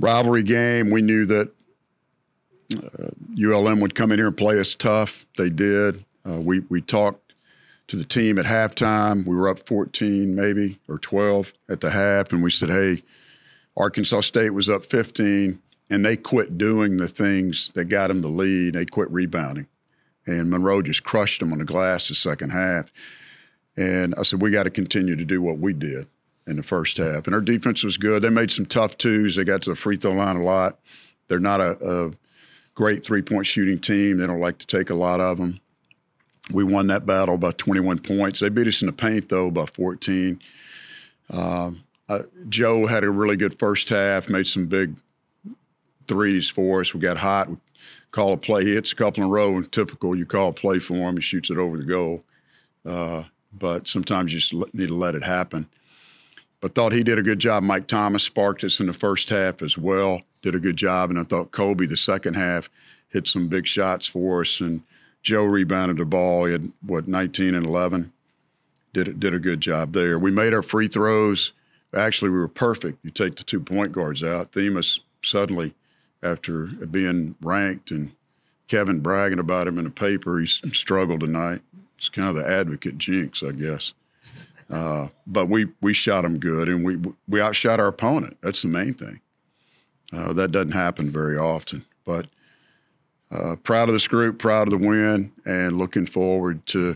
rivalry game. We knew that ULM would come in here and play us tough. They did. We talked to the team at halftime. We were up 14 maybe or 12 at the half, and we said, hey, Arkansas State was up 15, and they quit doing the things that got them the lead. They quit rebounding. And Monroe just crushed them on the glass the second half. And I said, we got to continue to do what we did in the first half. And our defense was good. They made some tough twos. They got to the free throw line a lot. They're not a great three-point shooting team. They don't like to take a lot of them. We won that battle by 21 points. They beat us in the paint, though, by 14. Joe had a really good first half, made some big threes for us. We got hot. We call a play. He hits a couple in a row, and typical, you call a play for him. He shoots it over the goal. But sometimes you just need to let it happen. But thought he did a good job. Mike Thomas sparked us in the first half as well, did a good job. And I thought Kobe, the second half, hit some big shots for us. And Joe rebounded the ball. He had, 19 and 11. Did a good job there. We made our free throws. Actually, we were perfect. You take the 2 point guards out. Themis suddenly, after being ranked and Kevin bragging about him in the paper, he struggled tonight. It's kind of the advocate jinx, I guess. But we shot them good, and we outshot our opponent. That's the main thing. That doesn't happen very often. But proud of this group, proud of the win, and looking forward to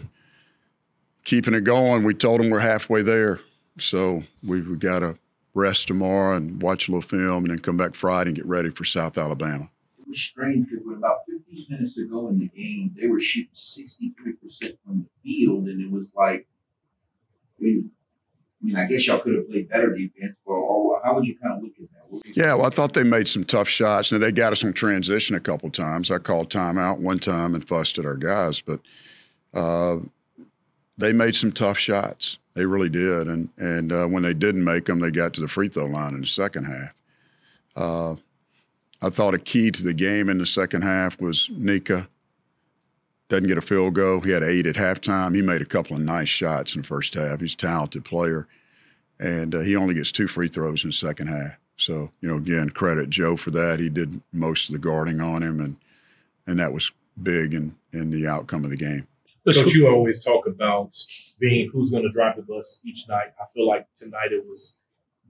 keeping it going. We told them we're halfway there. So we've got to rest tomorrow and watch a little film and then come back Friday and get ready for South Alabama. It was strange because when about 15 minutes ago in the game, they were shooting 63% from the field, and it was like, I guess y'all could have played better defense, or how would you kind of look at that? Yeah, well, I thought they made some tough shots. Now, they got us on transition a couple times. I called timeout one time and fussed at our guys, but they made some tough shots. They really did. And when they didn't make them, they got to the free throw line in the second half. I thought a key to the game in the second half was Nika. Doesn't get a field goal. He had 8 at halftime. He made a couple of nice shots in the first half. He's a talented player. And he only gets 2 free throws in the second half. So, again, credit Joe for that. He did most of the guarding on him, and that was big in the outcome of the game. Coach, you always talk about being who's going to drive the bus each night. I feel like tonight it was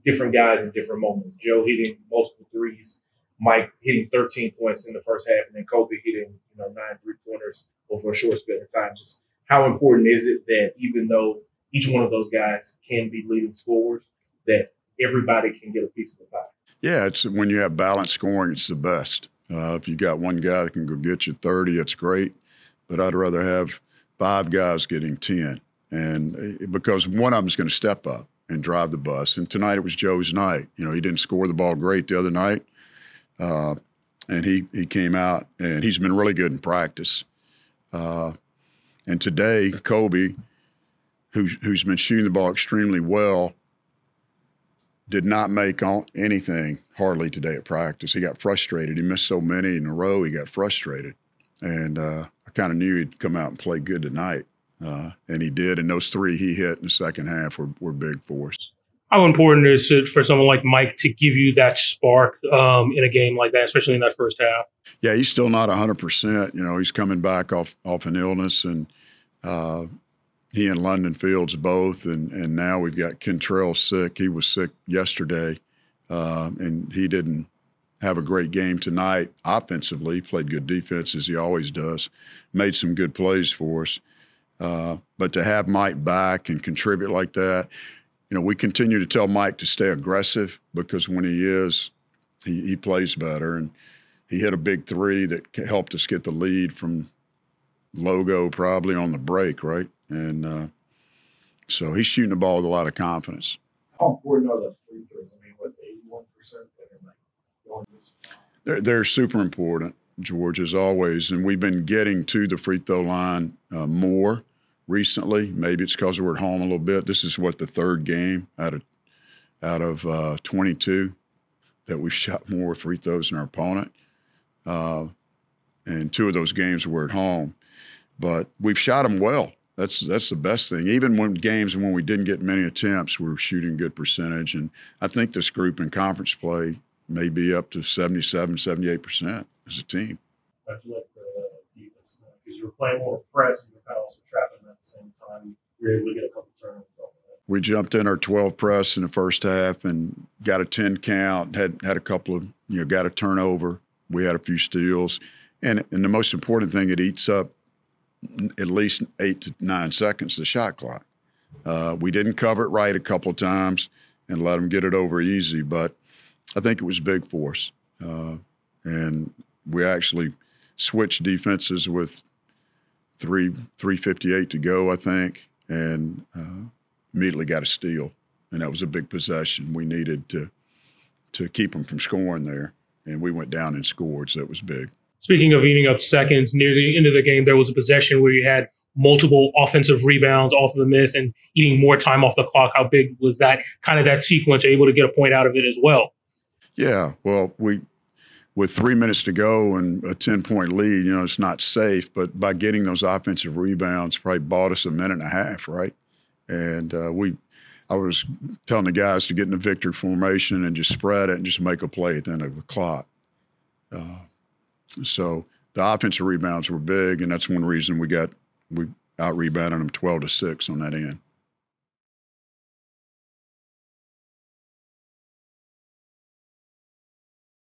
different guys in different moments. Joe hitting multiple threes, Mike hitting 13 points in the first half, and then Kobe hitting 9 3-pointers over a short span of time. Just how important is it that even though each one of those guys can be leading scorers, that everybody can get a piece of the pie? Yeah, it's when you have balanced scoring, it's the best. If you got one guy that can go get you 30, it's great. But I'd rather have 5 guys getting 10, and because one of them is going to step up and drive the bus. And tonight it was Joe's night. He didn't score the ball great the other night, and he came out, and he's been really good in practice. And today, Kobe, who's been shooting the ball extremely well, did not make anything hardly today at practice. He got frustrated. He missed so many in a row, he got frustrated. And I kind of knew he'd come out and play good tonight, and he did. And those 3 he hit in the second half were big for us. How important is it for someone like Mike to give you that spark in a game like that, especially in that first half? Yeah, he's still not 100%. He's coming back off an illness, and he and London Fields both, and now we've got Kentrell sick. He was sick yesterday, and he didn't have a great game tonight offensively. He played good defense, as he always does, made some good plays for us. But to have Mike back and contribute like that, we continue to tell Mike to stay aggressive, because when he is, he plays better. And he hit a big 3 that helped us get the lead from Logo probably on the break, right? And so he's shooting the ball with a lot of confidence. How important are those free throws? 81% They're super important, George, as always. And we've been getting to the free throw line more recently. Maybe it's because we're at home a little bit. This is the 3rd game out of 22 that we've shot more free throws than our opponent. And 2 of those games were at home. But we've shot them well. That's the best thing. Even when we didn't get many attempts, we were shooting good percentage. And I think this group in conference play maybe up to 77, 78% as a team. How'd you like the defense? Because you were playing more press and you were kind of also trapping them at the same time. You were able to get a couple turnovers off of that. We jumped in our 12 press in the first half and got a 10 count, had a couple of, got a turnover. We had a few steals. And the most important thing, it eats up at least 8 to 9 seconds, the shot clock. We didn't cover it right a couple of times and let them get it over easy, but I think it was big for us. And we actually switched defenses with 3:58 to go, I think, and immediately got a steal. And that was a big possession. We needed to keep them from scoring there, and we went down and scored, so it was big. Speaking of eating up seconds, near the end of the game, there was a possession where you had multiple offensive rebounds off of the miss and eating more time off the clock. How big was that, kind of that sequence, able to get a point out of it as well? Yeah, well, with 3 minutes to go and a 10-point lead, it's not safe, but by getting those offensive rebounds probably bought us a minute and a half, right? And I was telling the guys to get in the victory formation and just spread it and just make a play at the end of the clock. So the offensive rebounds were big, and that's one reason we out-rebounded them 12-6 on that end.